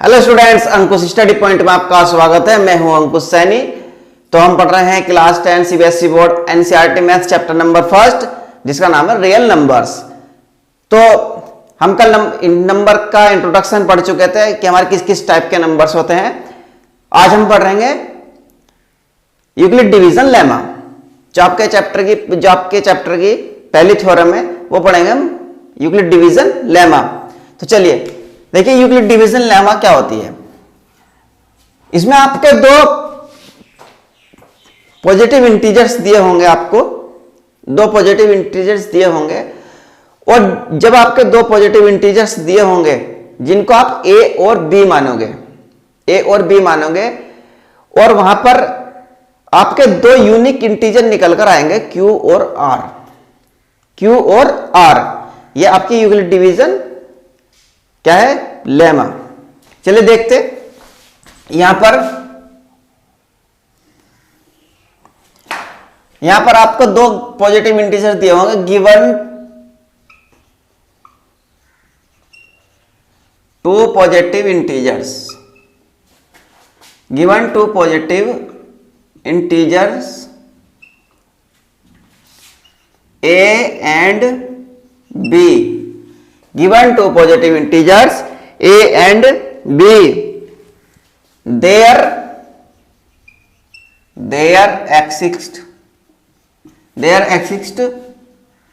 Hello students, अंकुश study point में आपका स्वागत है। मैं हूं अंकुश सैनी। तो हम पढ़ रहे हैं class 10 CBSE board NCERT maths chapter number first, जिसका नाम है रियल नंबर्स। तो हम कल नंबर का इंट्रोडक्शन पढ़ चुके थे कि हमारे किस किस टाइप के नंबर्स होते हैं। आज हम पढ़ रहे हैं यूक्लिड डिवीजन लेमा। जो आपके चैप्टर की पहली थ्योरम है वो पढ़ेंगे हम यूक्लिड डिवीजन लेमा। तो चलिए देखिए, यूक्लिड डिवीजन लेमा क्या होती है। इसमें आपके दो पॉजिटिव इंटीजर्स दिए होंगे, आपको दो पॉजिटिव इंटीजर्स दिए होंगे, और जब आपके दो पॉजिटिव इंटीजर्स दिए होंगे जिनको आप ए और बी मानोगे, और वहां पर आपके दो यूनिक इंटीजर निकल कर आएंगे क्यू और आर। ये आपकी यूक्लिड डिवीजन क्या है, लेमा। चलिए देखते, यहां पर आपको दो पॉजिटिव इंटीजर दिए होंगे, given two positive integers A and B. Given two positive integers a and b, their exist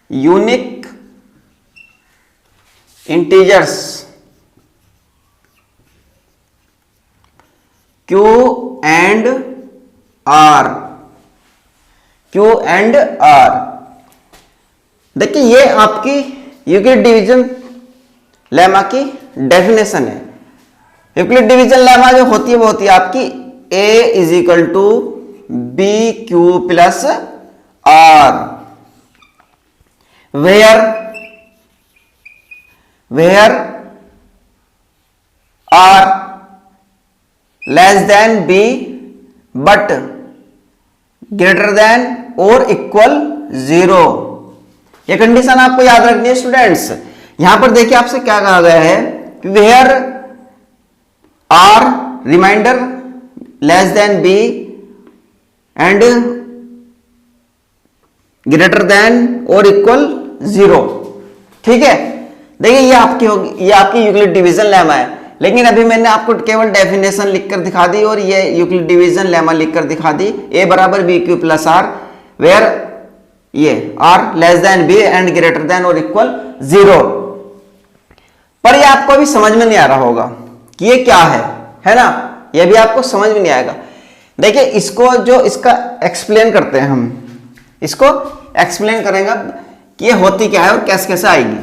unique integers q and r। देखिए, ये आपकी यूक्लिड डिवीजन लेमा की डेफिनेशन है। यूक्लिड डिवीजन लेमा जो होती है वो होती है आपकी a is equal to B Q plus R, where R less than B but greater than और इक्वल 0। ये कंडीशन आपको याद रखनी है स्टूडेंट्स। यहां पर देखिए आपसे क्या कहा गया है, where R remainder less than B and greater than और इक्वल 0। ठीक है, देखिए ये आपकी यूक्लिड डिवीजन लेमा है। लेकिन अभी मैंने आपको केवल डेफिनेशन लिखकर दिखा दी और ये यूक्लिड डिवीजन लेमा लिखकर दिखा दी। ए बराबर B Q plus R, where ये R less than B and greater than और इक्वल 0। पर ये आपको अभी समझ में नहीं आ रहा होगा कि ये क्या है ना। ये भी आपको समझ में नहीं आएगा। देखिए, इसका एक्सप्लेन करते हैं। हम इसको एक्सप्लेन करेंगे कि ये होती क्या है और कैसे कैसे आएगी।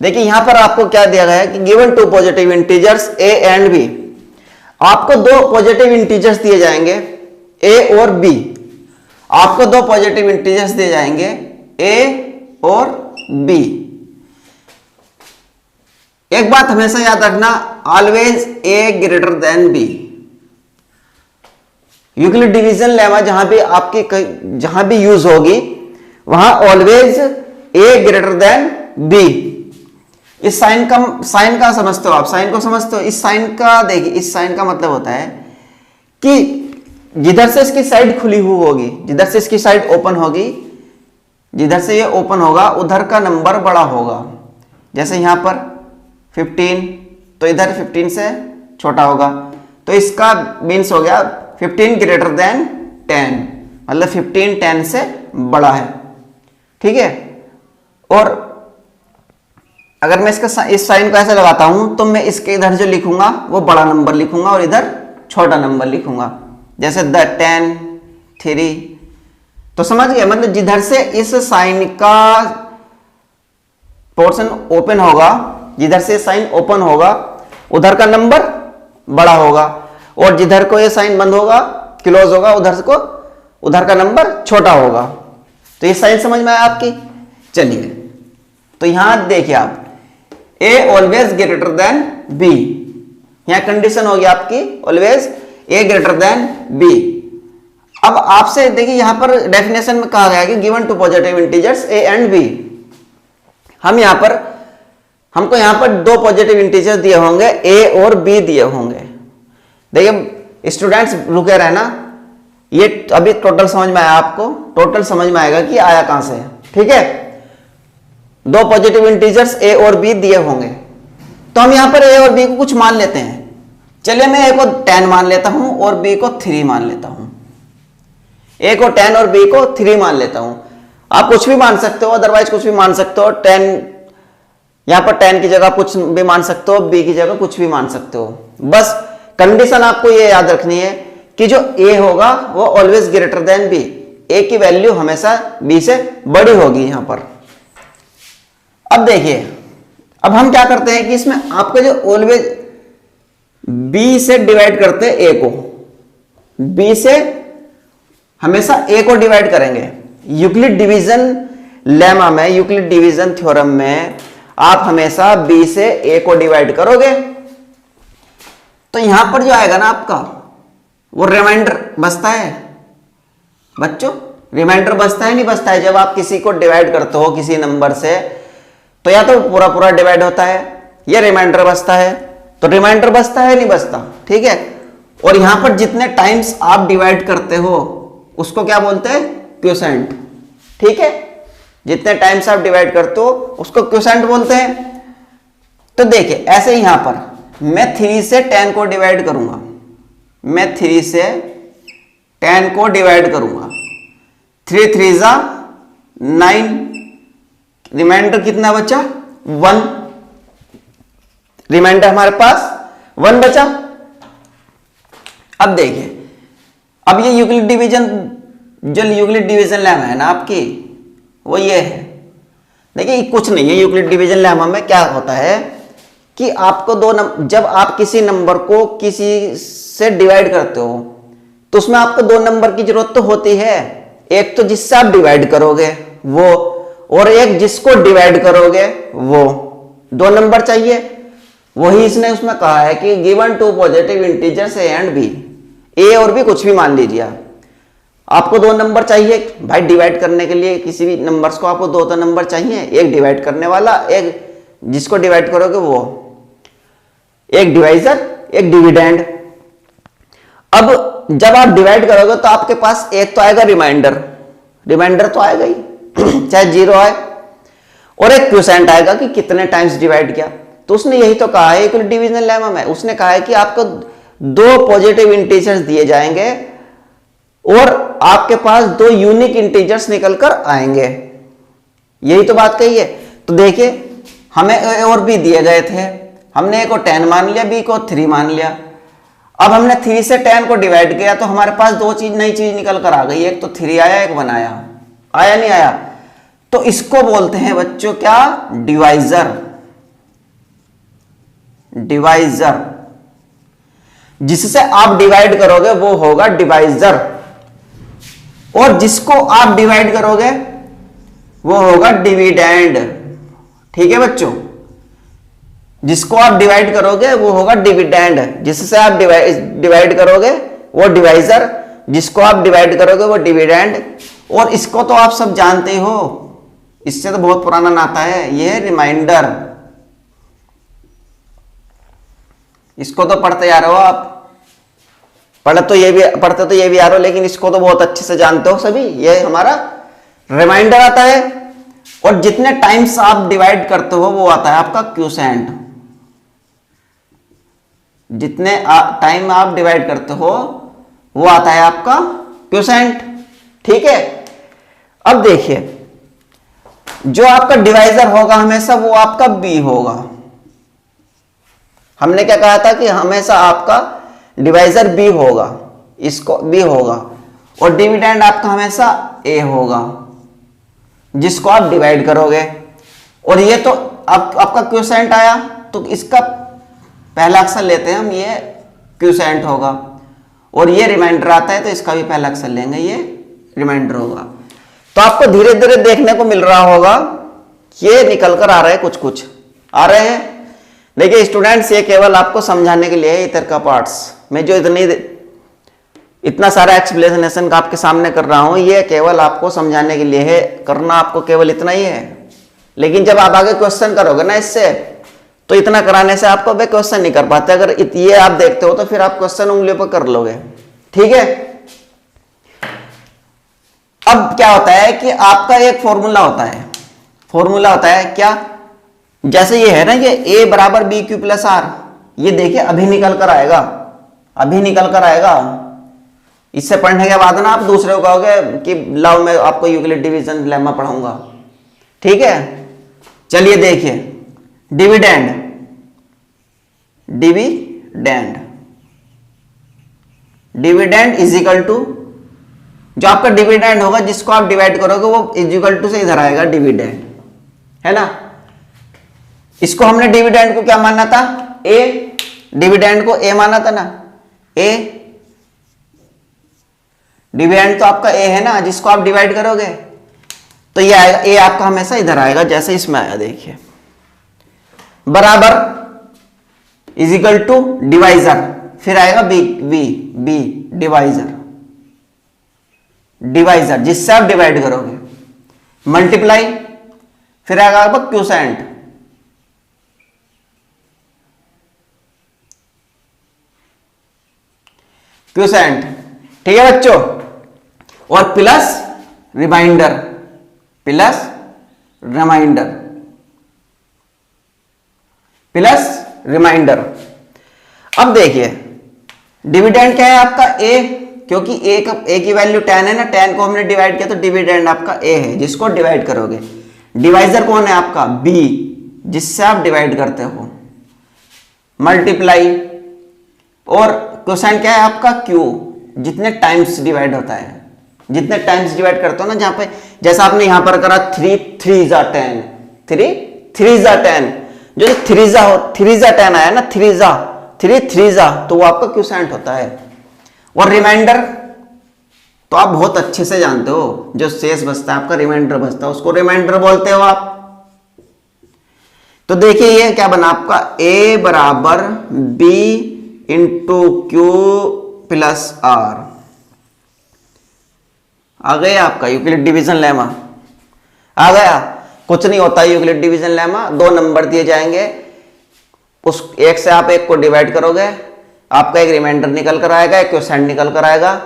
देखिए, यहां पर आपको क्या दिया गया है कि given two positive integers A and B. आपको दो पॉजिटिव इंटीजर्स दिए जाएंगे ए और बी। आपको दो पॉजिटिव इंटीजर्स दिए जाएंगे ए और बी। एक बात हमेशा याद रखना, always A greater than B. Euclid division lemma जहां भी यूज होगी वहां always A greater than B. इस साइन का समझते हो आप, साइन को समझते हो। इस साइन का देखिए, इस साइन का मतलब होता है कि जिधर से इसकी साइड खुली हुई होगी, जिधर से इसकी साइड ओपन होगी, जिधर से ये ओपन होगा उधर का नंबर बड़ा होगा। जैसे यहां पर 15, तो इधर 15 से छोटा होगा। तो इसका मीन्स हो गया 15 ग्रेटर देन 10, मतलब 15 10 से बड़ा है। ठीक है, और अगर मैं इस साइन को ऐसे लगाता हूं तो मैं इसके इधर जो लिखूंगा वो बड़ा नंबर लिखूंगा और इधर छोटा नंबर लिखूंगा, जैसे 10 3। तो समझ गए, मतलब जिधर से इस साइन का पोर्शन ओपन होगा, जिधर से साइन ओपन होगा उधर का नंबर बड़ा होगा, और जिधर को ये साइन बंद होगा, क्लोज होगा, उधर का नंबर छोटा होगा। तो ये साइन समझ में आया आपकी। चलिए, तो यहां देखिए आप, A always greater than B. यहां कंडीशन होगी आपकी always A greater than B. अब आपसे देखिए, यहां पर डेफिनेशन में कहा गया है कि given two positive integers A and B. हमको यहां पर दो पॉजिटिव इंटीजर दिए होंगे, ए और बी दिए होंगे। देखिए स्टूडेंट्स रुके रहना, ये अभी टोटल समझ में आया आपको, टोटल समझ में आएगा कि आया कहां से, ठीक है। दो पॉजिटिव इंटीजर्स ए और बी दिए होंगे, तो हम यहां पर ए और बी को कुछ मान लेते हैं। चलिए मैं ए को 10 मान लेता हूं और बी को 3 मान लेता हूं। ए को 10 और बी को 3 मान लेता हूं। आप कुछ भी मान सकते हो, अदरवाइज कुछ भी मान सकते हो। 10 यहां पर 10 की जगह कुछ भी मान सकते हो, बी की जगह कुछ भी मान सकते हो। बस कंडीशन आपको ये याद रखनी है कि जो ए होगा वो ऑलवेज ग्रेटर देन बी, ए की वैल्यू हमेशा बी से बड़ी होगी यहां पर। अब देखिए, अब हम क्या करते हैं कि इसमें आपको जो ऑलवेज बी से डिवाइड करते हैं ए को, बी से हमेशा ए को डिवाइड करेंगे। यूक्लिड डिवीजन लेमा में, यूक्लिड डिवीजन थ्योरम में आप हमेशा बी से ए को डिवाइड करोगे, तो यहां पर जो आएगा ना आपका वो रिमाइंडर बचता है। बच्चों रिमाइंडर बचता है नहीं बचता है? जब आप किसी को डिवाइड करते हो किसी नंबर से, तो या तो पूरा पूरा डिवाइड होता है या रिमाइंडर बचता है। तो रिमाइंडर बचता है नहीं बचता, ठीक है। और यहां पर जितने टाइम्स आप डिवाइड करते हो उसको क्या बोलते हैं? क्वोशेंट, ठीक है। जितने टाइम्स आप डिवाइड करते हो उसको क्वोशेंट बोलते हैं। तो देखिए ऐसे ही यहां पर मैं 3 से 10 को डिवाइड करूंगा, मैं 3 से 10 को डिवाइड करूंगा। 3 3 जा 9, रिमाइंडर कितना बचा? 1। रिमाइंडर हमारे पास 1 बचा। अब देखिए, अब ये यूक्लिड डिवीजन, जो यूक्लिड डिवीजन लेमा है ना आपकी, वो ये है। देखिए कुछ नहीं है, यूक्लिड डिवीजन लेमा में क्या होता है कि आपको जब आप किसी नंबर को किसी से डिवाइड करते हो तो उसमें आपको 2 नंबर की जरूरत तो होती है। एक तो जिससे आप डिवाइड करोगे वो, और एक जिसको डिवाइड करोगे वो, 2 नंबर चाहिए। वही इसने उसमें कहा है कि given 2 positive integers A and B, A और बी कुछ भी मान लीजिए आपको 2 नंबर चाहिए भाई डिवाइड करने के लिए। किसी भी नंबर्स को आपको 2 नंबर चाहिए, एक डिवाइड करने वाला, एक जिसको डिवाइड करोगे वो, एक डिवाइजर एक डिविडेंड। अब जब आप डिवाइड करोगे तो आपके पास एक तो आएगा रिमाइंडर, रिमाइंडर तो आएगा ही चाहे 0 आए, और एक क्वोशेंट आएगा कि कितने टाइम्स डिवाइड किया। तो उसने यही तो कहा है यूक्लिड डिवीजन लेमा में, उसने कहा है कि आपको 2 पॉजिटिव इंटीजर्स दिए जाएंगे और आपके पास 2 यूनिक इंटीजर्स निकलकर आएंगे। यही तो बात कही है। तो देखिए हमें ए और बी दिए गए थे, हमने ए को 10 मान लिया, बी को 3 मान लिया। अब हमने 3 से 10 को डिवाइड किया तो हमारे पास 2 नई चीज निकल कर आ गई, एक तो 3 आया, एक 1 आया। आया नहीं आया? तो इसको बोलते हैं बच्चों क्या? डिवाइजर। डिवाइजर, जिससे आप डिवाइड करोगे वो होगा डिवाइजर, और जिसको आप डिवाइड करोगे वो होगा डिविडेंड, ठीक है बच्चों। जिसको आप डिवाइड करोगे वो होगा डिविडेंड, जिससे आप डिवाइड करोगे वो डिवाइजर, जिसको आप डिवाइड करोगे वो डिविडेंड। और इसको तो आप सब जानते हो, इससे तो बहुत पुराना नाता है, ये है रिमाइंडर। इसको तो पढ़ते आ रहे हो आप, पढ़ते तो ये भी आ रहे हो, लेकिन इसको तो बहुत अच्छे से जानते हो सभी। ये हमारा रिमाइंडर आता है, और जितने टाइम्स आप डिवाइड करते हो वो आता है आपका क्वोशेंट। जितने टाइम आप डिवाइड करते हो वो आता है आपका क्वोशेंट, ठीक है। अब देखिए जो आपका डिवाइजर होगा हमेशा वो आपका बी होगा। हमने क्या कहा था कि हमेशा आपका डिवाइजर बी होगा, इसको बी होगा, और डिविडेंड आपका हमेशा ए होगा जिसको आप डिवाइड करोगे। और ये तो आपका क्वोशेंट आया तो इसका पहला अक्षर लेते हैं हम, ये क्वोशेंट होगा, और ये रिमाइंडर आता है तो इसका भी पहला अक्षर लेंगे, ये रिमाइंडर होगा। तो आपको धीरे धीरे देखने को मिल रहा होगा ये निकल कर आ रहे हैं, कुछ कुछ आ रहे हैं। देखिए स्टूडेंट्स, ये केवल आपको समझाने के लिए है इतर का पार्ट्स में, जो इतना सारा एक्सप्लेनेशन का आपके सामने कर रहा हूं, ये केवल आपको समझाने के लिए है। करना आपको केवल इतना ही है, लेकिन जब आप आगे क्वेश्चन करोगे ना इससे, तो इतना कराने से आपको वे क्वेश्चन नहीं कर पाते। अगर ये आप देखते हो तो फिर आप क्वेश्चन उंगलियों पर कर लोगे। ठीक है, अब क्या होता है कि आपका एक फॉर्मूला होता है, फॉर्मूला होता है क्या, जैसे ये है ना, ये ए बराबर बी क्यू प्लस आर, ये देखिए अभी निकल कर आएगा, अभी निकल कर आएगा। इससे पढ़ने के बाद ना आप दूसरे को कहोगे कि लाओ मैं आपको यूक्लिड डिवीजन लेमा पढ़ाऊंगा। ठीक है, चलिए देखिए, dividend, dividend, dividend is equal to, जो आपका डिविडेंड होगा जिसको आप डिवाइड करोगे वो इज इक्वल टू से इधर आएगा डिविडेंड, है ना। इसको हमने डिविडेंड को क्या माना था, ए, डिविडेंड को ए माना था ना, ए, डिविडेंड तो आपका ए है ना, जिसको आप डिवाइड करोगे तो ये आएगा, ए आपका हमेशा इधर आएगा जैसे इसमें आया, देखिए बराबर इज इक्वल टू डिवाइजर, फिर आएगा B, B, B divisor, divisor जिससे आप डिवाइड करोगे, मल्टीप्लाई, फिर आएगा आपका क्यूसेंट, क्यूसेंट। ठीक है बच्चों, और plus remainder, plus remainder, plus remainder. अब देखिए डिविडेंड क्या है आपका ए, क्योंकि ए की वैल्यू 10 है ना, 10 को हमने डिवाइड किया तो डिविडेंड आपका ए है जिसको डिवाइड करोगे। डिवाइजर कौन है आपका, बी, जिससे आप डिवाइड करते हो, मल्टीप्लाई, और क्वोशेंट क्या है आपका क्यू, जितने टाइम्स डिवाइड होता है, जितने टाइम्स डिवाइड करते हो ना, जहां पे जैसा आपने यहां पर करा 3 3 जा 10, 3 3 जा 10, जो 3 जा हो 3 जा 10 आया ना, 3 जा 3 3 जा, तो वो आपका क्वोशेंट होता है। और रिमाइंडर तो आप बहुत अच्छे से जानते हो, जो शेष बचता है आपका, रिमाइंडर बचता है, उसको रिमाइंडर बोलते हो आप। तो देखिए ये क्या बना आपका, ए बराबर B into Q plus R, आ गया आपका यूक्लिड डिवीजन लेमा, आ गया। कुछ नहीं होता यूक्लिड डिवीजन लेमा, 2 नंबर दिए जाएंगे, उस एक से आप एक को डिवाइड करोगे, आपका एक रिमाइंडर निकल कर आएगा, एक क्वोशेंट निकल कर आएगा।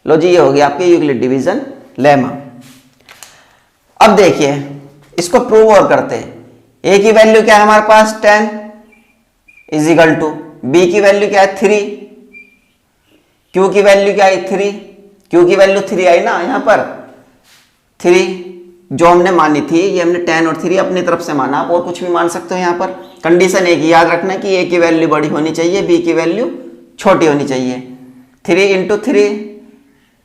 लो जी, ये होगी आपकी यूक्लिड डिवीजन लेमा। अब देखिए इसको प्रूव और करते हैं। ए की वैल्यू क्या है हमारे पास 10 इज इक्वल टू, बी की वैल्यू क्या है 3, क्यू की वैल्यू क्या है 3, क्यू की वैल्यू 3 आई ना यहां पर, 3 जो हमने मानी थी, ये हमने 10 और 3 अपनी तरफ से माना, आप और कुछ भी मान सकते हो। यहां पर कंडीशन एक ही याद रखना कि ए की वैल्यू बड़ी होनी चाहिए, बी की वैल्यू छोटी होनी चाहिए। 3 इंटू 3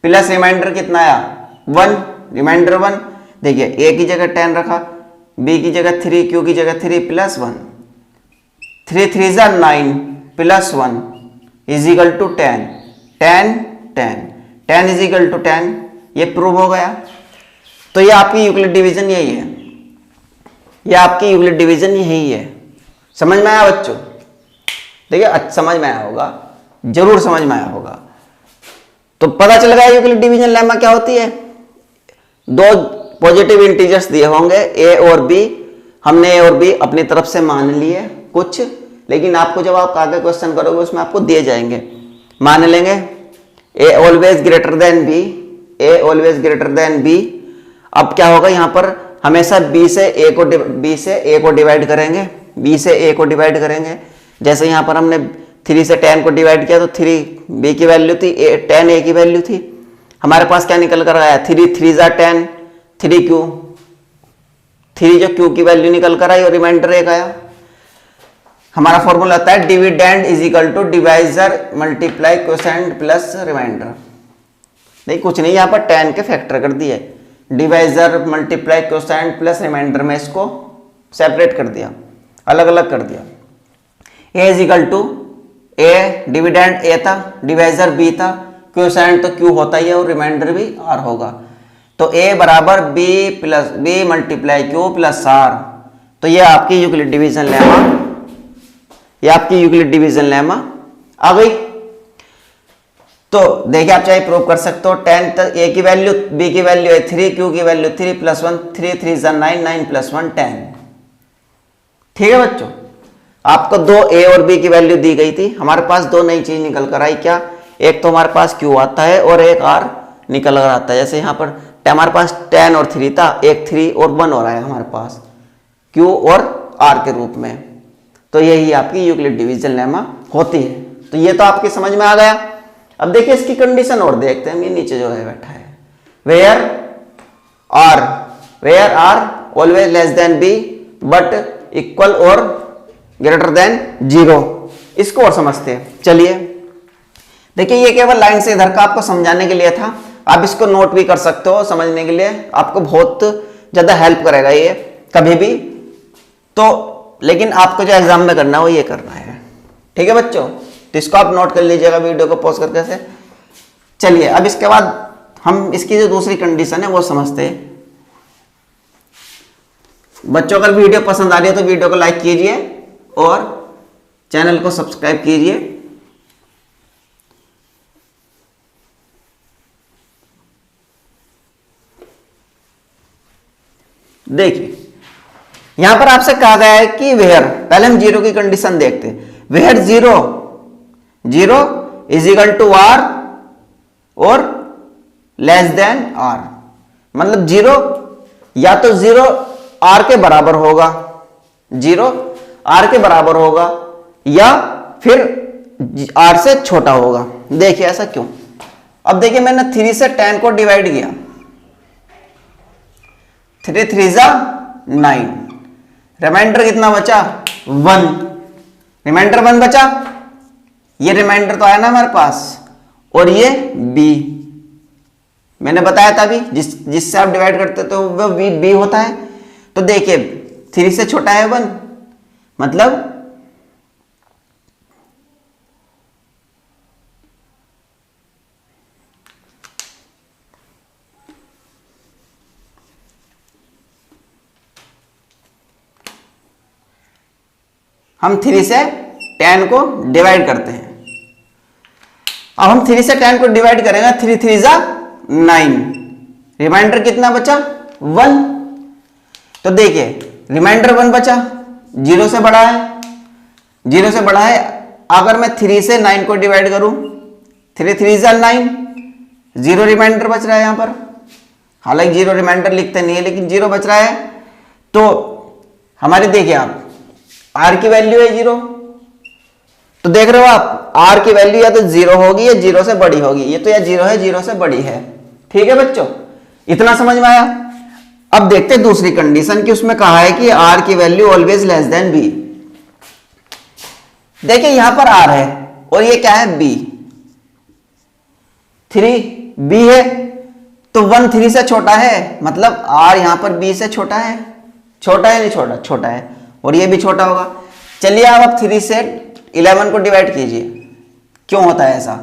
प्लस रिमाइंडर कितना आया 1, रिमाइंडर 1। देखिए ए की जगह 10 रखा, बी की जगह 3, क्यू की जगह 3 प्लस 1, 3 3 जा 9 plus 1 is equal to 10, 10 10 10 is equal to 10, ये प्रूव हो गया। तो ये आपकी यूक्लिड डिवीजन यही है, ये आपकी यूक्लिड डिवीजन यही है। समझ में आया बच्चों? देखिए समझ में आया होगा, जरूर समझ में आया होगा। तो पता चल गया यूक्लिड डिवीजन लेमा क्या होती है। 2 पॉजिटिव इंटीजर्स दिए होंगे ए और बी, हमने ए और बी अपनी तरफ से मान लिए कुछ, लेकिन आपको जब आप आगे क्वेश्चन करोगे उसमें आपको दिए जाएंगे, मान लेंगे ए ऑलवेज ग्रेटर देन बी, ए ऑलवेज ग्रेटर देन बी। अब क्या होगा यहाँ पर, हमेशा बी से ए को डिवाइड करेंगे, बी से ए को डिवाइड करेंगे। जैसे यहाँ पर हमने 3 से 10 को डिवाइड किया तो 3 बी की वैल्यू थी, 10 ए की वैल्यू थी। हमारे पास क्या निकल कर आया 3 3 जा 10, 3 क्यू, 3 जो क्यू की वैल्यू निकल कर आई और रिमाइंडर 1 आया। हमारा फॉर्मूला होता है dividend is equal to divisor multiply quotient plus remainder. नहीं कुछ नहीं, यहाँ पर 10 के फैक्टर कर दिए, divisor multiply quotient plus remainder में इसको सेपरेट कर दिया, अलग अलग कर दिया। A is equal to A, dividend A था, डिवाइजर बी था, क्वोशेंट तो क्यू होता ही है और रिमाइंडर भी आर होगा। तो ए बराबर B plus B multiply Q plus R. तो ये आपकी यूक्लिड डिवीजन लेमा, ये आपकी यूक्लिड डिवीजन लेमा आ गई। तो देखिए आप चाहे प्रूव कर सकते हो, 10 तक ए की वैल्यू, बी की वैल्यू है 3, क्यू की वैल्यू 3 प्लस 1, 3 3 जा 9, 9 प्लस 1 10। ठीक है बच्चों, आपको दो ए और बी की वैल्यू दी गई थी, हमारे पास दो नई चीज निकल कर आई। क्या? एक तो हमारे पास क्यू आता है और एक आर निकल कर आता है। जैसे यहाँ पर हमारे पास 10 और 3 था, एक 3 और 1 हो रहा है हमारे पास क्यू और आर के रूप में। तो यही आपकी यूक्लिड डिवीजन लेमा होती है। तो ये तो आपकी समझ में आ गया। अब देखिए इसकी कंडीशन और देखते हैं। ये नीचे जो है बैठा है, where R always less than B but equal और ग्रेटर देन 0। इसको और समझते हैं। चलिए देखिए, ये केवल लाइन से इधर का आपको समझाने के लिए था। आप इसको नोट भी कर सकते हो, समझने के लिए आपको बहुत ज्यादा हेल्प करेगा ये कभी भी तो। लेकिन आपको जो एग्जाम में करना है वो ये करना है, ठीक है बच्चों। तो इसको आप नोट कर लीजिएगा वीडियो को पॉज करके से। चलिए अब इसके बाद हम इसकी जो दूसरी कंडीशन है वो समझते हैं। बच्चों अगर वीडियो पसंद आ रही है तो वीडियो को लाइक कीजिए और चैनल को सब्सक्राइब कीजिए। देखिए यहां पर आपसे कहा गया है कि वेयर, पहले हम 0 की कंडीशन देखते हैं। Where 0 is equal to R और लेस देन आर, मतलब 0 या तो 0 आर के बराबर होगा, 0 आर के बराबर होगा या फिर आर से छोटा होगा। देखिए ऐसा क्यों? अब देखिए मैंने 3 से 10 को डिवाइड किया, 3 3 जा 9, रिमाइंडर कितना बचा? 1, रिमाइंडर 1 बचा। ये रिमाइंडर तो आया ना हमारे पास, और ये b मैंने बताया था अभी, जिससे आप डिवाइड करते तो वो b होता है। तो देखिए 3 से छोटा है 1, मतलब हम 3 से 10 को डिवाइड करते हैं। अब हम 3 से 10 को डिवाइड करेंगे, 3 3 जा 9, रिमाइंडर कितना बचा? 1। तो देखिए रिमाइंडर 1 बचा, 0 से बड़ा है, 0 से बड़ा है। अगर मैं 3 से 9 को डिवाइड करूं, 3 3 जा 9, 0 रिमाइंडर बच रहा है यहां पर। हालांकि 0 रिमाइंडर लिखते नहीं है, लेकिन 0 बच रहा है। तो हमारे देखिए आप आर की वैल्यू है 0, तो देख रहे हो आप आर की वैल्यू या तो 0 होगी या 0 से बड़ी होगी। ये तो या 0 है, 0 से बड़ी है। ठीक है बच्चों, इतना समझ में आया। अब देखते हैं दूसरी कंडीशन की, उसमें कहा है कि आर की value always less than b. देखिए यहां पर आर है और ये क्या है? बी। 3 बी है तो 1 3 से छोटा है, मतलब आर यहां पर बी से छोटा है। छोटा है नहीं छोटा? छोटा है, और ये भी छोटा होगा। चलिए आप 3 से 11 को डिवाइड कीजिए। क्यों होता है ऐसा?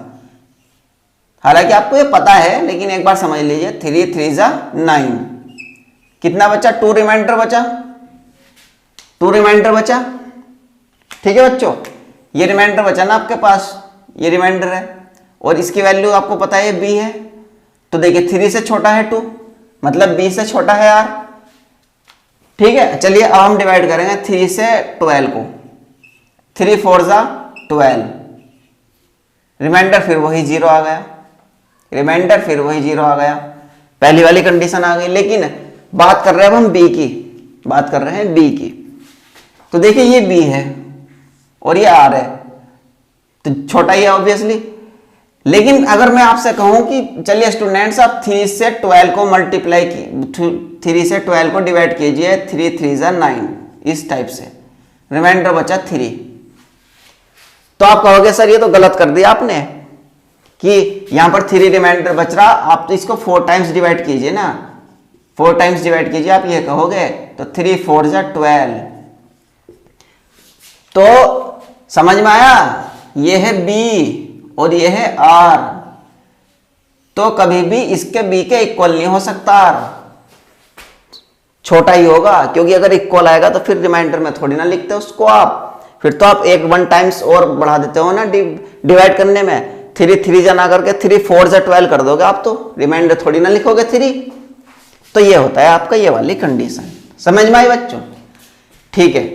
हालांकि आपको ये पता है, लेकिन एक बार समझ लीजिए। 3 3 जा 9, कितना बचा? 2 रिमाइंडर बचा, 2 रिमाइंडर बचा। ठीक है बच्चों, ये रिमाइंडर बचा ना आपके पास, ये रिमाइंडर है और इसकी वैल्यू आपको पता है बी है। तो देखिए 3 से छोटा है 2, मतलब बी से छोटा है आर। ठीक है, चलिए अब हम डिवाइड करेंगे 3 से 12 को। 3 4 जा 12, रिमाइंडर फिर वही 0 आ गया, रिमाइंडर फिर वही 0 आ गया। पहली वाली कंडीशन आ गई। लेकिन बात कर रहे हैं अब हम बी की, बात कर रहे हैं बी की। तो देखिए ये बी है और ये आर है, तो छोटा ही है ऑब्वियसली। लेकिन अगर मैं आपसे कहूं कि चलिए स्टूडेंट्स आप 3 से 12 को मल्टीप्लाई की, 3 से 12 को डिवाइड कीजिए, 3 3 जा 9, इस टाइप से, रिमाइंडर बचा 3। तो आप कहोगे सर ये तो गलत कर दिया आपने कि यहां पर 3 रिमाइंडर बच रहा। आप तो इसको 4 टाइम्स डिवाइड कीजिए ना, 4 टाइम्स डिवाइड कीजिए, आप ये कहोगे। तो 3 4 जा 12। तो समझ में आया? ये है बी और ये है आर, तो कभी भी इसके बी के इक्वल नहीं हो सकता। आर छोटा ही होगा, क्योंकि अगर इक्वल आएगा तो फिर रिमाइंडर में थोड़ी ना लिखते उसको आप, फिर तो आप 1 टाइम्स और बढ़ा देते हो ना डिवाइड करने में। 3 3 जा ना करके 3 4 जा 12 कर दोगे आप, तो रिमाइंडर थोड़ी ना लिखोगे 3। तो ये होता है आपका ये वाली कंडीशन। समझ में आई बच्चों? ठीक है,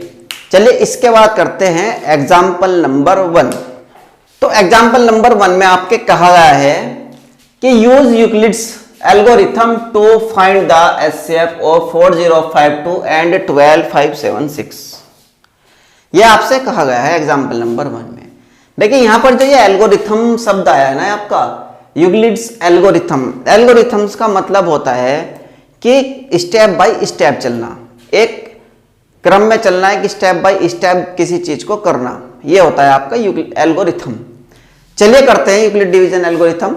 चलिए इसके बाद करते हैं एग्जाम्पल नंबर 1। तो एग्जाम्पल नंबर 1 में आपके कहा गया है कि use Euclid's algorithm to find the HCF of 4052 and 12576। यह आपसे कहा गया है एग्जाम्पल नंबर 1 में। देखिए यहां पर जो ये एल्गोरिथम शब्द आया है ना आपका, यूक्लिड्स एल्गोरिथम, एल्गोरिथम्स का मतलब होता है कि स्टेप बाय स्टेप चलना, एक क्रम में चलना है कि स्टेप बाय स्टेप किसी चीज को करना, ये होता है आपका एल्गोरिथम। चलिए करते हैं यूक्लिड डिवीजन एल्गोरिथम।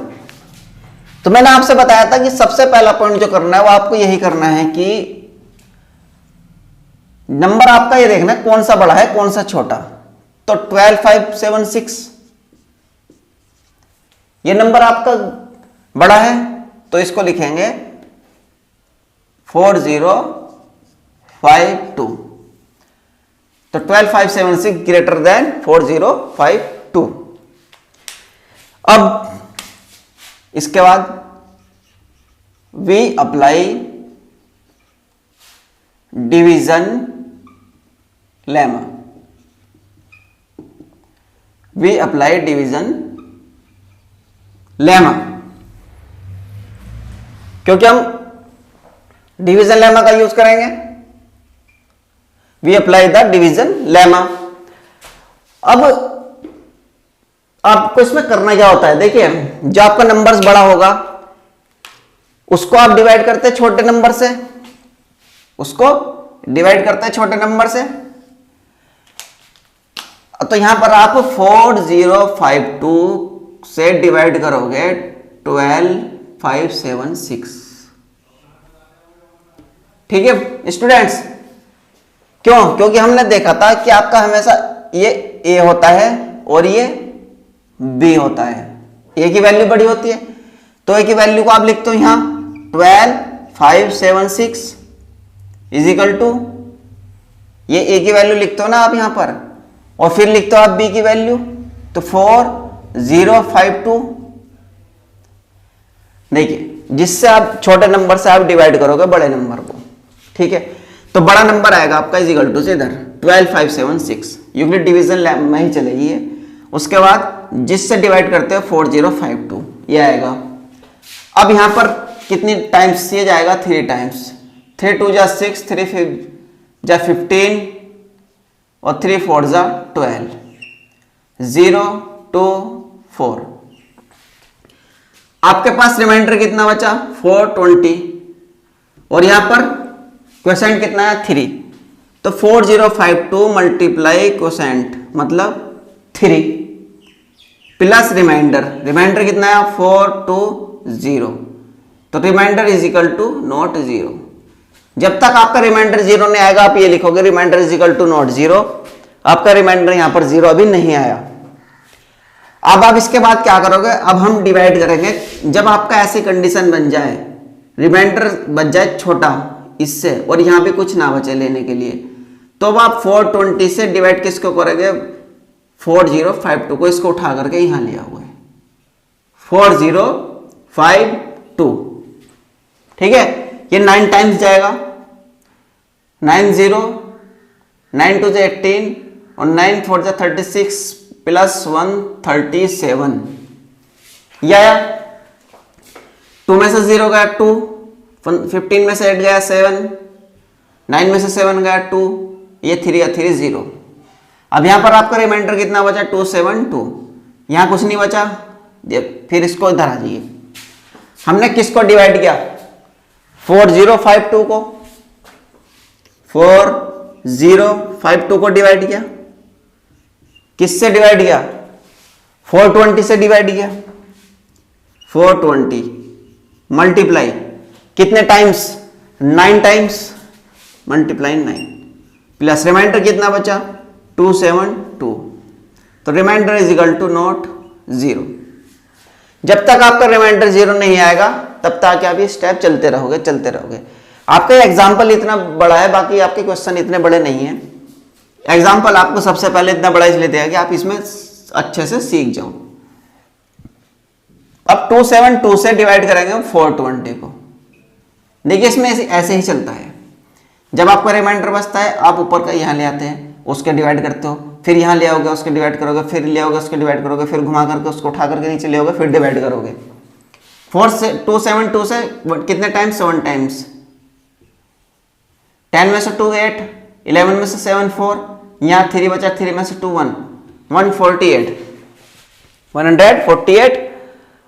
तो मैंने आपसे बताया था कि सबसे पहला पॉइंट जो करना है वो आपको यही करना है कि नंबर आपका ये देखना है कौन सा बड़ा है कौन सा छोटा। तो 12576 ये नंबर आपका बड़ा है तो इसको लिखेंगे 4052। तो 12576 ग्रेटर देन 4052। अब इसके बाद we apply division lemma, we apply division lemma, क्योंकि हम डिवीजन लेमा का यूज करेंगे। We apply the division lemma. अब आपको इसमें करना क्या होता है, देखिए जो आपका नंबर्स बड़ा होगा उसको आप डिवाइड करते हैं छोटे नंबर से, उसको डिवाइड करते हैं छोटे नंबर से। तो यहां पर आप 4052 से डिवाइड करोगे 12576। ठीक है स्टूडेंट्स, क्यों? क्योंकि हमने देखा था कि आपका हमेशा ये ए होता है और ये बी होता है, ए की वैल्यू बड़ी होती है। तो ए की वैल्यू को आप लिखते हो यहां 12576 इज इक्वल टू, ये ए की वैल्यू लिखते हो ना आप यहां पर, और फिर लिखते हो आप बी की वैल्यू, तो 4052। देखिए जिससे आप छोटे नंबर से आप डिवाइड करोगे बड़े नंबर को, ठीक है। तो बड़ा नंबर आएगा आपका इज इक्वल टू से इधर 12576, यूक्लिड डिवीजन में ही चलेगी ये। उसके बाद जिससे डिवाइड करते हो 4052 ये आएगा। अब यहां पर कितनी टाइम्स ये जाएगा, 3 टाइम्स, 3 2 जा 6, 3 5 जा 15 और 3 4 जा 12, 0 2 4। आपके पास रिमाइंडर कितना बचा 420 और यहां पर क्वोशेंट कितना है 3। तो 4052 मल्टीप्लाई क्वोशेंट मतलब 3 प्लस रिमाइंडर, रिमाइंडर कितना है 420। तो remainder is equal to not 0। जब तक आपका रिमाइंडर 0 नहीं आएगा आप ये लिखोगे remainder is equal to not 0। आपका रिमाइंडर यहां पर 0 अभी नहीं आया। अब आप इसके बाद क्या करोगे, अब हम डिवाइड करेंगे। जब आपका ऐसी कंडीशन बन जाए, रिमाइंडर बच जाए छोटा इससे और यहां भी कुछ ना बचे लेने के लिए, तो अब आप 420 से डिवाइड किसको करोगे 4052 को, इसको उठा करके यहां लिया हुआ है 4052। ठीक है, ये 9 टाइम्स जाएगा, 9 0 9 2 18 और 9 4 36 प्लस 137। ये आया, 2 में से 0 गया 2, 15 में से 8 गया 7, 9 में से 7 गया 2, ये 3 या 3 0। अब यहां पर आपका रिमाइंडर कितना बचा 272, यहां कुछ नहीं बचा। फिर इसको इधर आ जाइए, हमने किसको डिवाइड किया 4052 को, 4052 को डिवाइड किया, किससे डिवाइड किया 420 से डिवाइड किया। 420 मल्टीप्लाई कितने times 9 times, multiply 9 plus remainder कितना बचा 272। तो remainder is equal to not 0। जब तक आपका रिमाइंडर 0 नहीं आएगा तब तक आप ये स्टेप चलते रहोगे चलते रहोगे। आपका एग्जाम्पल इतना बड़ा है, बाकी आपके क्वेश्चन इतने बड़े नहीं है। एग्जाम्पल आपको सबसे पहले इतना बड़ा इसलिए दिया कि आप इसमें अच्छे से सीख जाओ। अब 272 से डिवाइड करेंगे हम 420 को। देखिए इसमें ऐसे ही चलता है, जब आपका रिमाइंडर बचता है आप ऊपर का यहां ले आते हैं उसके डिवाइड करते हो, फिर यहाँ ले आओगे उसके डिवाइड करोगे, फिर ले आओगे उसके डिवाइड करोगे, फिर घुमा करके उसको उठा करके नीचे ले आओगे, फिर डिवाइड करोगे। 4 से 2 7 2 से कितने टाइम्स? 7 टाइम्स। 10 में से 2 8, 11 में से 7 4, यहाँ 3 बचा, 3 में से 2 1, 148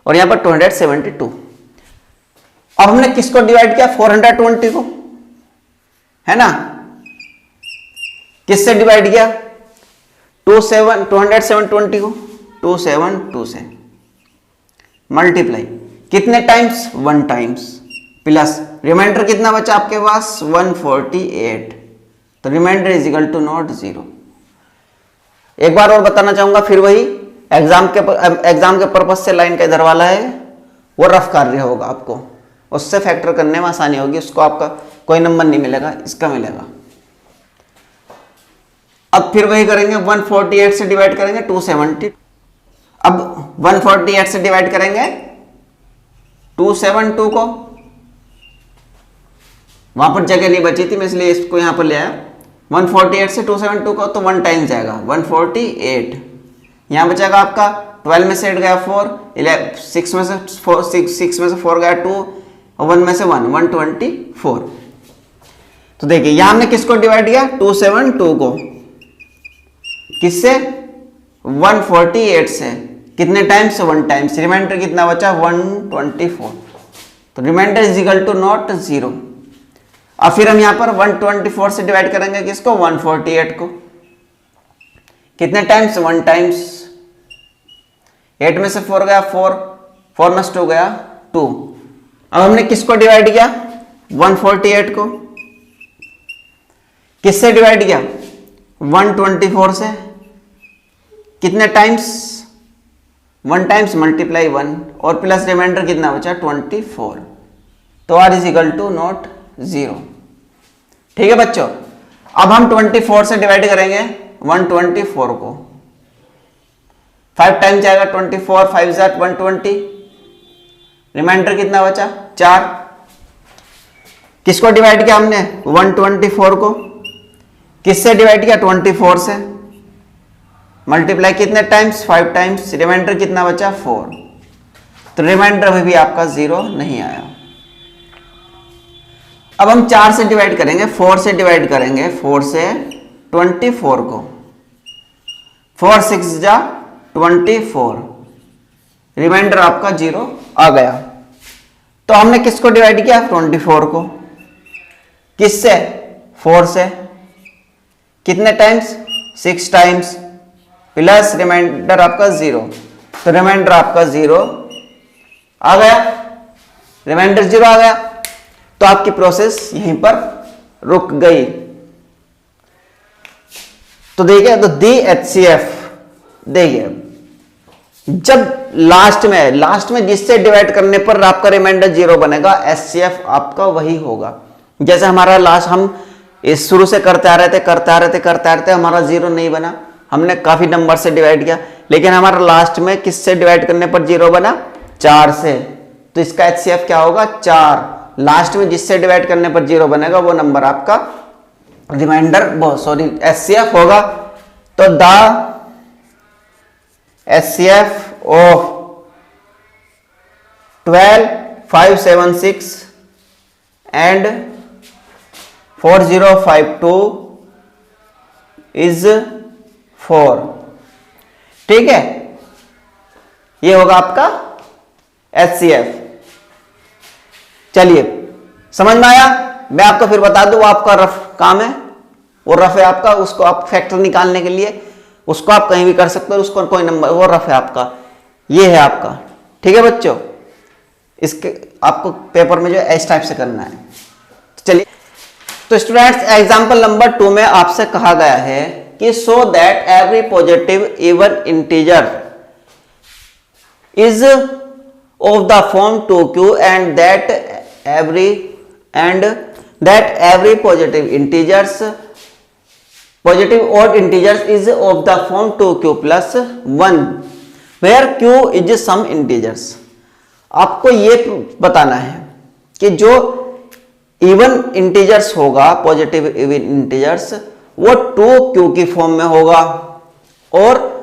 और यहाँ पर 272। अब हमने किसको डिवाइड किया? 420 को, है ना? किससे डिवाइड किया? 20720 को 272 से मल्टीप्लाई कितने टाइम्स? 1 टाइम्स, प्लस रिमाइंडर कितना बचा आपके पास? 148। तो remainder is equal to not 0। एक बार और बताना चाहूंगा, फिर वही एग्जाम के पर्पज से लाइन का इधर वाला है वो रफ कार्य होगा, आपको उससे फैक्टर करने में आसानी होगी, उसको आपका कोई नंबर नहीं मिलेगा, इसका मिलेगा। अब फिर वही करेंगे, 148 से डिवाइड करेंगे 270। अब 148 से डिवाइड करेंगे 272 को, वहां पर जगह नहीं बची थी मैं इसलिए इसको यहां पर ले आया। 148 से 272 को तो 1 टाइम जाएगा 148, यहां बचेगा आपका 12 में से 8 गया 4, 6 में से 4 गया 2 और 1 में से 1, 124। तो देखिए यहां हमने किसको डिवाइड किया? 272 को, किससे? 148 से, कितने टाइम्स? 1 टाइम्स। रिमाइंडर कितना बचा? 124। तो remainder is equal to not 0। अब फिर हम यहां पर 124 से डिवाइड करेंगे किसको? 148 को, कितने टाइम्स? 1 टाइम्स। 8 में से 4 गया 4, 4 में से 2 गया 2। अब हमने किसको डिवाइड किया? 148 को, किससे डिवाइड किया? 124 से, कितने टाइम्स? 1 टाइम्स मल्टीप्लाई 1 और प्लस रिमाइंडर कितना बचा? 24। तो r is equal to not 0। ठीक है बच्चों, अब हम 24 से डिवाइड करेंगे 124 को, 5 टाइम्स जाएगा 24, 5 ज़ाट 120, रिमाइंडर कितना बचा? 4। किसको डिवाइड किया हमने? 124 को, किससे डिवाइड किया? 24 से, मल्टीप्लाई कितने टाइम्स? 5 टाइम्स, रिमाइंडर कितना बचा? 4। तो रिमाइंडर भी आपका 0 नहीं आया। अब हम 4 से डिवाइड करेंगे, 4 से डिवाइड करेंगे, 4 से 24 को, 4 6 जा 24, रिमाइंडर आपका 0 आ गया। तो हमने किसको डिवाइड किया? 24 को, किससे? 4 से, कितने टाइम्स? 6 टाइम्स, प्लस रिमाइंडर आपका 0। तो रिमाइंडर आपका 0 आ गया, रिमाइंडर 0 आ गया। तो आपकी प्रोसेस यहीं पर रुक गई। तो देखिए, तो दी HCF, देखिए जब लास्ट में जिससे डिवाइड करने पर आपका रिमाइंडर 0 बनेगा, HCF आपका वही होगा। जैसे हमारा लास्ट, हम इस शुरू से करते आ रहे थे, हमारा 0 नहीं बना, हमने काफी नंबर से डिवाइड किया, लेकिन हमारा लास्ट में किससे डिवाइड करने पर 0 बना? 4 से। तो इसका HCF क्या होगा? 4। लास्ट में जिससे डिवाइड करने पर 0 बनेगा वो नंबर आपका HCF होगा। तो the HCF of 12, 576 and 4052 is 4। ठीक है, ये होगा आपका HCF। चलिए, समझ में आया? मैं आपको फिर बता दूं, वो आपका रफ काम है, वो रफ है आपका, उसको आप फैक्टर निकालने के लिए उसको आप कहीं भी कर सकते हो, उसको कोई नंबर, वो रफ है आपका, ये है आपका। ठीक है बच्चों, इसके आपको पेपर में जो इस टाइप से करना है। चलिए, तो स्टूडेंट्स एग्जांपल नंबर 2 में आपसे कहा गया है कि so that every positive even integer is of the form 2q and that every positive odd integers is of the form 2q plus 1 where q is some integers। आपको ये बताना है कि जो इवन इंटीजर्स होगा, पॉजिटिव इवन इंटीजर्स, वो 2q की form में होगा, और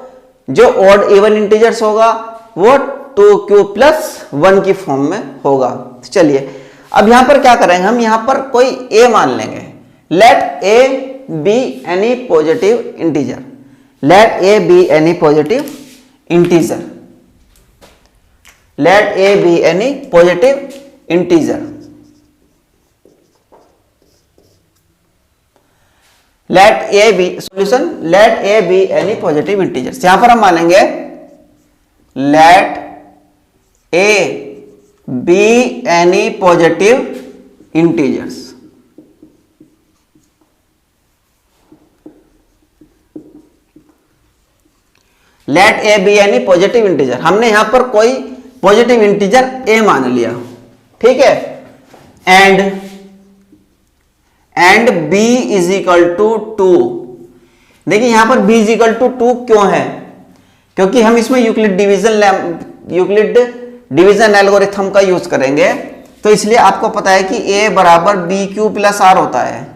जो ऑड इवन इंटीजर्स होगा वो 2q प्लस 1 की फॉर्म में होगा। चलिए अब यहां पर क्या करेंगे, हम यहां पर कोई a मान लेंगे। Let a be any positive integer, let a be any positive integer, let a be any positive integer, let a be solution, let a be any positive integers। यहां पर हम मानेंगे let a be any positive integers। Let a be any positive integer, हमने यहां पर कोई positive integer a मान लिया, ठीक है। And b is equal to 2। देखिए यहां पर b इज इक्वल टू 2 क्यों है, क्योंकि हम इसमें यूक्लिड डिवीजन एल्गोरिथम का यूज करेंगे, तो इसलिए आपको पता है कि a बराबर बी क्यू प्लस आर होता है,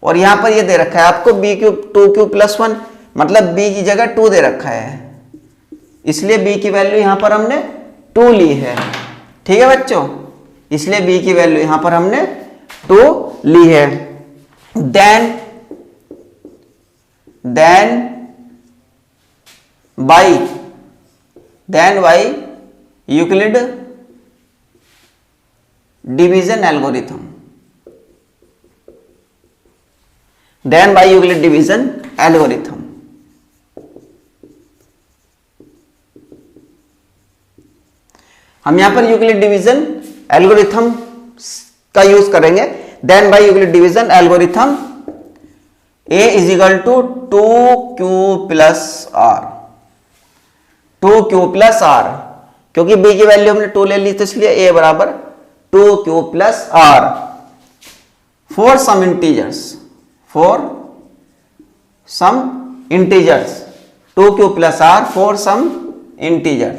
और यहां पर ये दे रखा है आपको बी क्यू 2q प्लस 1, मतलब b की जगह 2 दे रखा है, इसलिए b की वैल्यू यहां पर हमने 2 ली है, ठीक है बच्चों, इसलिए b की वैल्यू यहां पर हमने 2 ली है। Then by Euclid division algorithm, then by Euclid division algorithm, हम यहां पर यूक्लिड डिवीजन एल्गोरिथम का यूज करेंगे। Then by Euclid division algorithm a is equal to 2q plus r, 2q plus r, क्योंकि b की वैल्यू हमने 2 ले ली, तो इसलिए a बराबर 2q plus r for some integers, 2q plus r for some integer.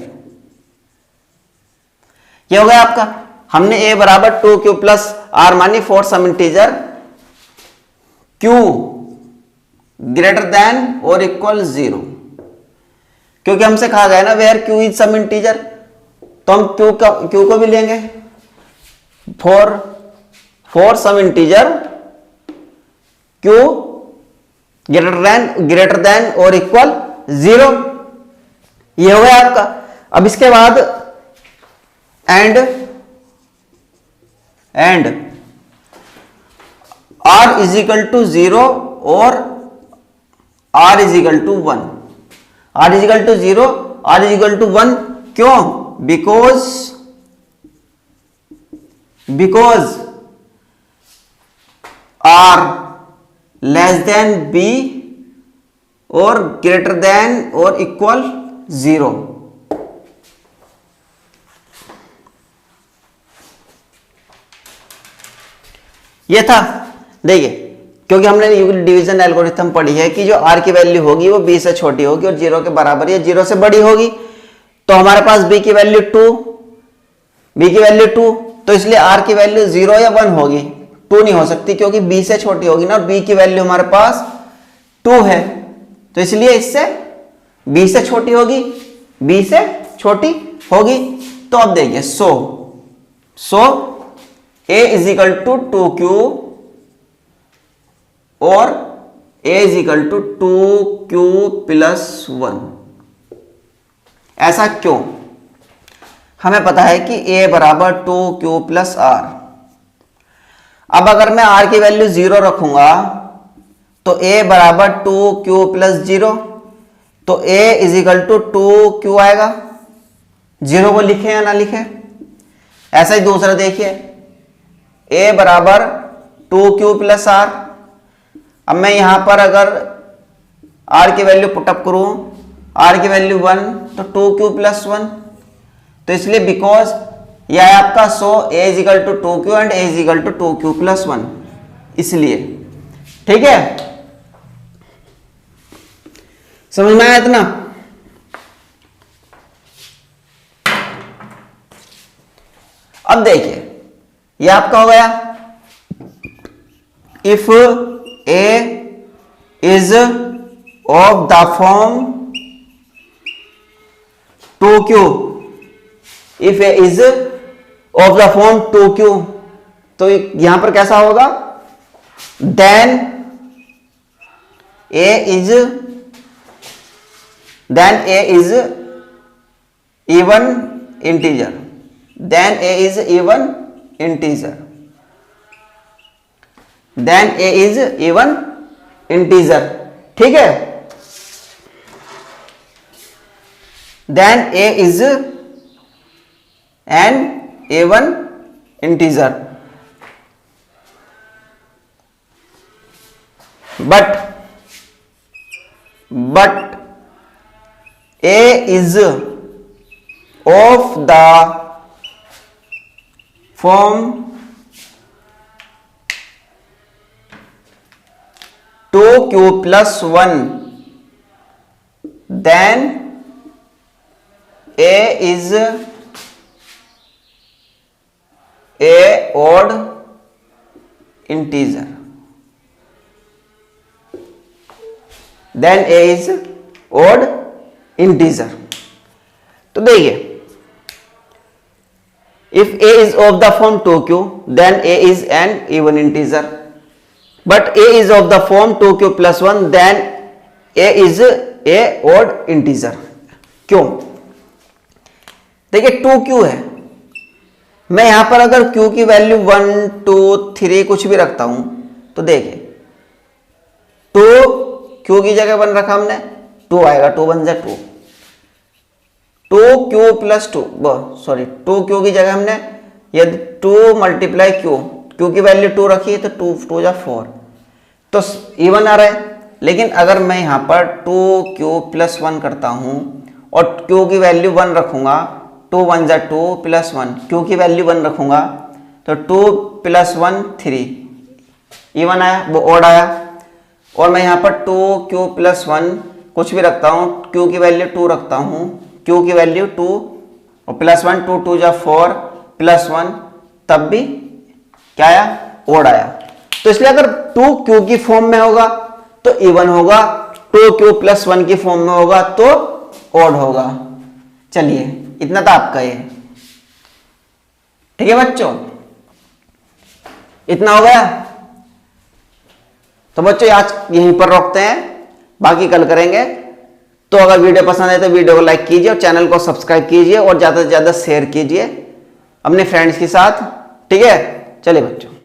क्या हो गया आपका, हमने a बराबर 2q प्लस आर मानी for some integer q greater than और इक्वल 0, क्योंकि हमसे कहा गया ना where q is some integer, तो हम q को भी लेंगे for some integer q greater than और इक्वल 0। ये हो गया आपका। अब इसके बाद and r is equal to 0 और r is equal to 1, r is equal to 0, r is equal to 1, क्यों, because r less than b और ग्रेटर देन और इक्वल 0। ये था, देखिए क्योंकि हमने यूक्लिड डिवीजन एल्गोरिथम पढ़ी है कि जो r की वैल्यू होगी वो b से छोटी होगी और 0 के बराबर या 0 से बड़ी होगी, तो हमारे पास b की वैल्यू 2, तो इसलिए r की वैल्यू 0 या 1 होगी, 2 नहीं हो सकती क्योंकि b से छोटी होगी ना, और b की वैल्यू हमारे पास 2 है, तो इसलिए इससे b से छोटी होगी, b से छोटी होगी। तो अब देखिए so a is equal to 2q और a is equal to 2q plus 1। ऐसा क्यों, हमें पता है कि a बराबर 2q प्लस आर। अब अगर मैं r की वैल्यू 0 रखूंगा तो a बराबर 2q प्लस 0, तो a is equal to 2q आएगा, 0 को लिखे या ना लिखे। ऐसा ही दूसरा देखिए a बराबर 2q प्लस आर। अब मैं यहां पर अगर r की वैल्यू पुटअप करूं, r की वैल्यू 1 तो 2q प्लस 1, तो इसलिए बिकॉज यह है आपका so a is equal to 2q and a is equal to 2q plus 1, इसलिए ठीक है, समझ में आया इतना। अब देखिए यह आपका हो गया if a is of the form 2q, if a is of the form 2q, तो यहां पर कैसा होगा, then a is even integer, then a is even integer, then a is even integer, ठीक है, then a is an even integer, but a is of the form 2q plus 1, then a is a odd integer, then a is odd integer। तो देखिए, if a is of the form 2q, then a is an even integer, but a is of the form 2q plus 1, then a is a odd integer। क्यों? देखिए 2q है, मैं यहां पर अगर q की वैल्यू 1 2 3 कुछ भी रखता हूं, तो देखिए 2 q की जगह 1 रखा हमने, 2 आएगा, 2 1 जा 2, 2q प्लस 2, सॉरी 2q की जगह हमने यदि 2 मल्टीप्लाई q की वैल्यू 2 रखी है तो 2 2 जा 4, तो इवन आ रहा है। लेकिन अगर मैं यहाँ पर 2q प्लस 1 करता हूँ और q की वैल्यू 1 रखूंगा, 2 1 जा 2 प्लस 1, q की वैल्यू 1 रखूंगा तो 2 प्लस 1 3, इवन आया, वो ऑड आया। और मैं यहाँ पर 2q प्लस 1 कुछ भी रखता हूँ, q की वैल्यू 2 रखता हूँ, q की वैल्यू 2 और प्लस 1, 2 2 जा 4 प्लस 1, तब भी क्या आया, ऑड आया। तो इसलिए अगर 2q की फॉर्म में होगा तो इवन होगा, 2q प्लस 1 की फॉर्म में होगा तो ऑड होगा। चलिए इतना था आपका ये, ठीक है बच्चों, इतना हो गया। तो बच्चों आज यहीं पर रोकते हैं, बाकी कल करेंगे। तो अगर वीडियो पसंद आए तो वीडियो को लाइक कीजिए और चैनल को सब्सक्राइब कीजिए और ज्यादा से ज्यादा शेयर कीजिए अपने फ्रेंड्स के साथ, ठीक है। चलिए बच्चों।